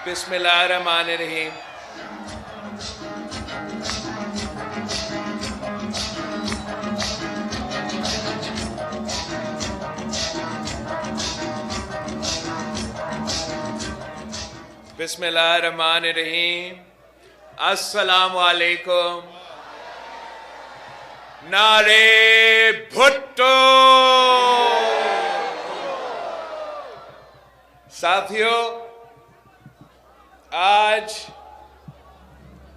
बिस्मिल्लाहिर्रहमानिर्रहीम। बिस्मिल्लाहिर्रहमानिर्रहीम। अस्सलामु अलैकुम। नारे भुट्टो। साथियों, आज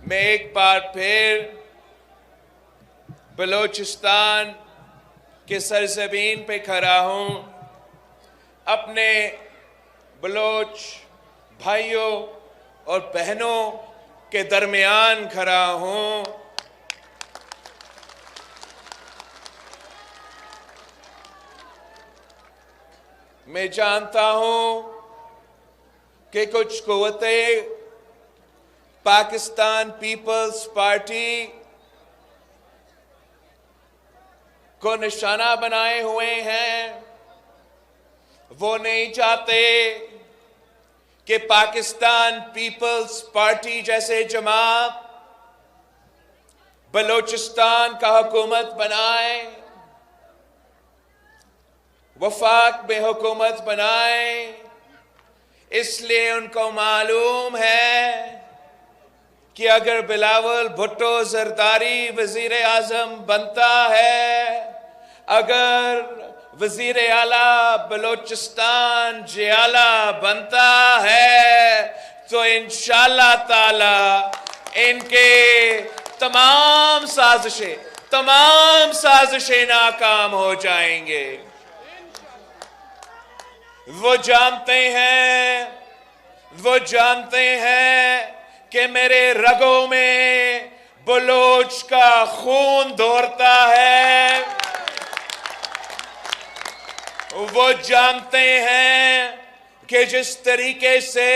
मैं एक बार फिर बलोचिस्तान के सरजमीन पे खड़ा हूं, अपने बलोच भाइयों और बहनों के दरमियान खड़ा हूं। मैं जानता हूं कि कुछ कुव्वतें पाकिस्तान पीपल्स पार्टी को निशाना बनाए हुए हैं। वो नहीं चाहते कि पाकिस्तान पीपल्स पार्टी जैसे जमात बलोचिस्तान का हुकूमत बनाए, वफाक में हुकूमत बनाए। इसलिए उनको मालूम है कि अगर बिलावल भुट्टो जरदारी वजीर आजम बनता है, अगर वजीर आला बलोचिस्तान जियाला बनता है, तो इंशाअल्लाह ताला इनके तमाम साजिशें नाकाम हो जाएंगे। वो जानते हैं कि मेरे रगों में बलोच का खून दौड़ता है। वो जानते हैं कि जिस तरीके से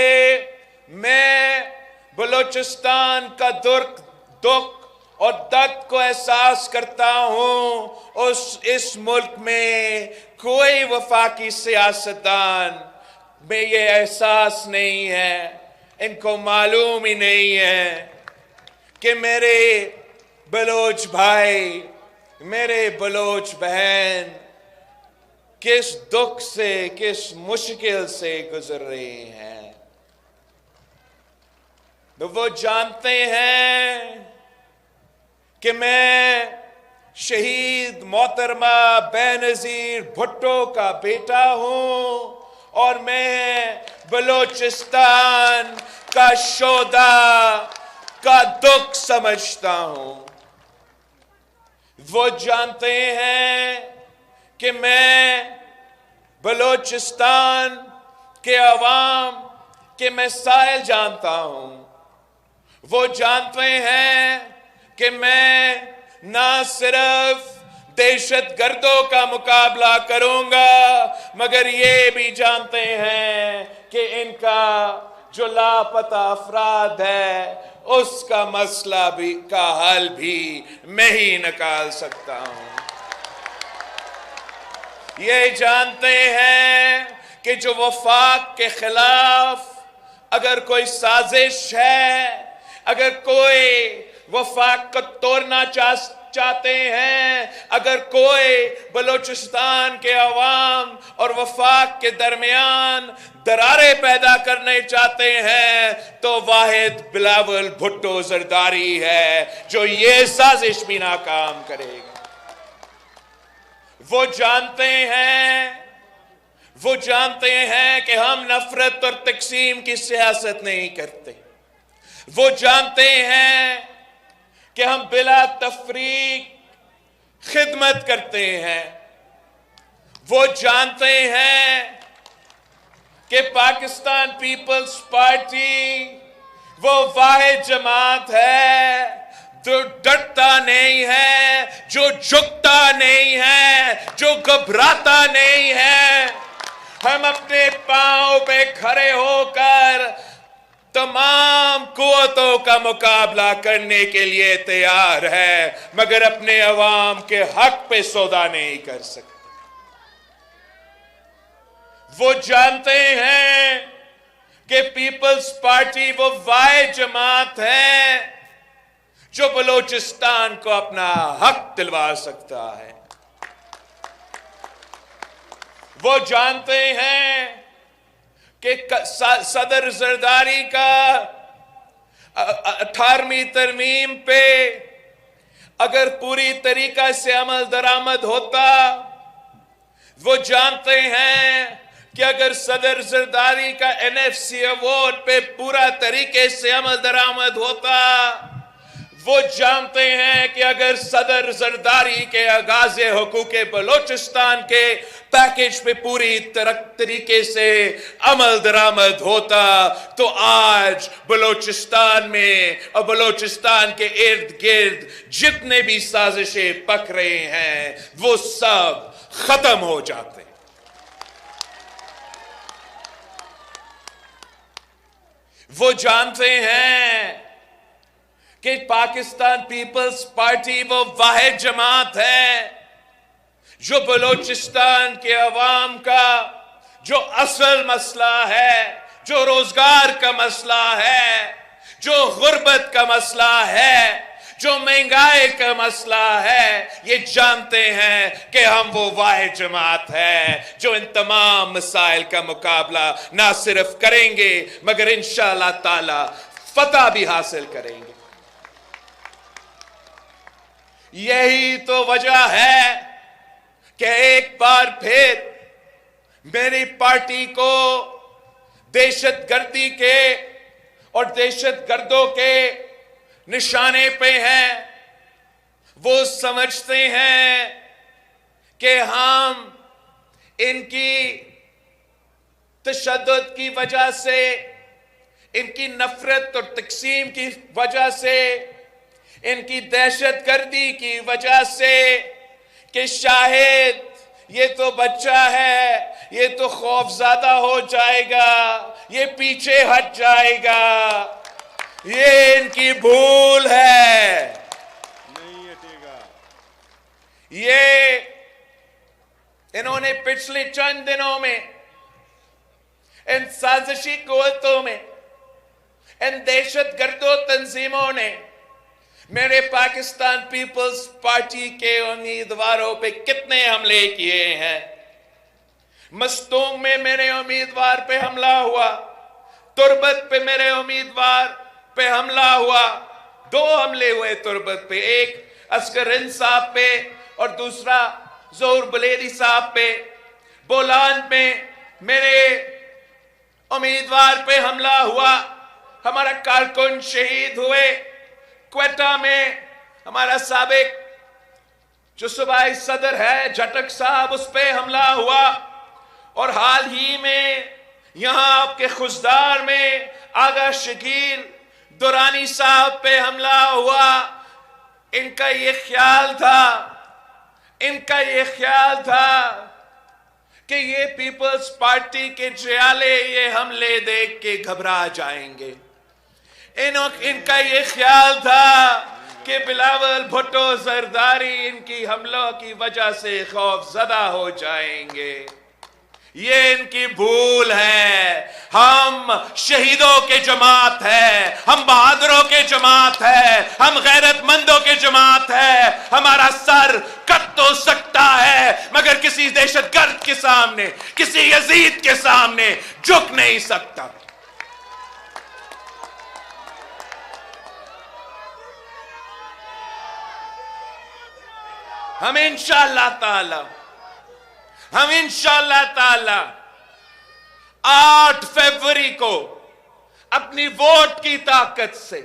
मैं बलोचिस्तान का दुख और दर्द को एहसास करता हूं, इस मुल्क में कोई वफाकी सियासतदान में ये एहसास नहीं है। इनको मालूम ही नहीं है कि मेरे बलोच भाई, मेरे बलोच बहन किस दुख से, किस मुश्किल से गुजर रहे हैं। तो वो जानते हैं कि मैं शहीद मोहतरमा बेनज़ीर भुट्टो का बेटा हूं और मैं बलोचिस्तान का शोदा का दुख समझता हूं। वो जानते हैं कि मैं बलोचिस्तान के अवाम के मसाइल जानता हूं। वो जानते हैं कि मैं ना सिर्फ दहशतगर्दों का मुकाबला करूंगा, मगर ये भी जानते हैं कि इनका जो लापता अफराद है उसका मसला भी का हल भी मैं ही निकाल सकता हूं। ये जानते हैं कि जो वफाक के खिलाफ अगर कोई साजिश है, अगर कोई वफाक को तोड़ना चाहते हैं, अगर कोई बलोचिस्तान के अवाम और वफाक के दरमियान दरारें पैदा करने चाहते हैं, तो वाहिद बिलावल भुट्टो जरदारी है जो ये साजिश भी नाकाम करेगा। वो जानते हैं कि हम नफरत और तकसीम की सियासत नहीं करते। वो जानते हैं कि हम बिला तफरीक खिदमत करते हैं। वो जानते हैं कि पाकिस्तान पीपल्स पार्टी वो वाहिद जमात है जो डरता नहीं है, जो झुकता नहीं है, जो घबराता नहीं है। हम अपने पांव पे खड़े होकर तमाम कुव्वतों का मुकाबला करने के लिए तैयार है, मगर अपने अवाम के हक पे सौदा नहीं कर सकते। वो जानते हैं कि पीपल्स पार्टी वो वाय जमात है जो बलोचिस्तान को अपना हक दिलवा सकता है। वो जानते हैं कि सदर जरदारी का 18वीं तरमीम पे अगर पूरी तरीका से अमल दरामद होता, वो जानते हैं कि अगर सदर जरदारी का NFC अवार्ड पे पूरा तरीके से अमल दरामद होता, वो जानते हैं कि अगर सदर जरदारी के आगाज़े हुकूक़े बलोचिस्तान के पैकेज पे पूरी तरीके से अमल दरामद होता, तो आज बलोचिस्तान में और बलोचिस्तान के इर्द गिर्द जितने भी साजिशें पक रहे हैं वो सब खत्म हो जाते। वो जानते हैं कि पाकिस्तान पीपल्स पार्टी वो वाहिद जमात है जो बलोचिस्तान के अवाम का जो असल मसला है, जो रोजगार का मसला है, जो गुर्बत का मसला है, जो महंगाई का मसला है, ये जानते हैं कि हम वो वाहिद जमात है जो इन तमाम मसाइल का मुकाबला ना सिर्फ करेंगे मगर इंशाअल्लाह ताला फतह भी हासिल करेंगे। यही तो वजह है कि एक बार फिर मेरी पार्टी को दहशतगर्दी के और दहशतगर्दों के निशाने पे हैं। वो समझते हैं कि हम इनकी तशद्दुद की वजह से, इनकी नफरत और तकसीम की वजह से, इनकी दहशतगर्दी की वजह से कि शायद ये तो बच्चा है, ये तो खौफज़दा हो जाएगा, ये पीछे हट जाएगा, ये इनकी भूल है। नहीं हटेगा। ये इन्होंने पिछले चंद दिनों में इन साजिशी कुव्वतों में, इन दहशतगर्दों तंजीमों ने मेरे पाकिस्तान पीपल्स पार्टी के उम्मीदवारों पे कितने हमले किए हैं। मस्तूंग में मेरे उम्मीदवार पे हमला हुआ, तुर्बत पे मेरे उम्मीदवार पे हमला हुआ, 2 हमले हुए तुर्बत पे, एक अस्कर साहब पे और दूसरा ज़ोहर बलेदी साहब पे। बोलान में मेरे उम्मीदवार पे हमला हुआ, हमारा कारकुन शहीद हुए। क्वेटा में हमारा साबिक जो सूबाई सदर है झटक साहब, उस पे हमला हुआ। और हाल ही में यहां आपके खुशदार में आगा शकील दुरानी साहब पे हमला हुआ। इनका ये ख्याल था कि ये पीपल्स पार्टी के जियाले ये हमले देख के घबरा जाएंगे। इनका ये ख्याल था कि बिलावल भुट्टो जरदारी इनकी हमलों की वजह से खौफजदा हो जाएंगे। ये इनकी भूल है। हम शहीदों के जमात है, हम बहादुरों के जमात है, हम गैरतमंदों के जमात है। हमारा सर कट तो सकता है मगर किसी दहशतगर्द के सामने, किसी यजीद के सामने झुक नहीं सकता। हम इंशाअल्लाह ताला 8 फरवरी को अपनी वोट की ताकत से,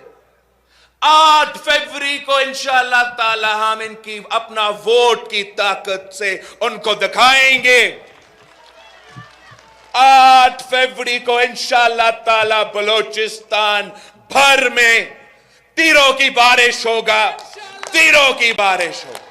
8 फरवरी को इंशाअल्लाह ताला हम इनकी अपना वोट की ताकत से उनको दिखाएंगे। 8 फरवरी को इंशाअल्लाह ताला बलोचिस्तान भर में तीरों की बारिश होगा, तीरों की बारिश होगा।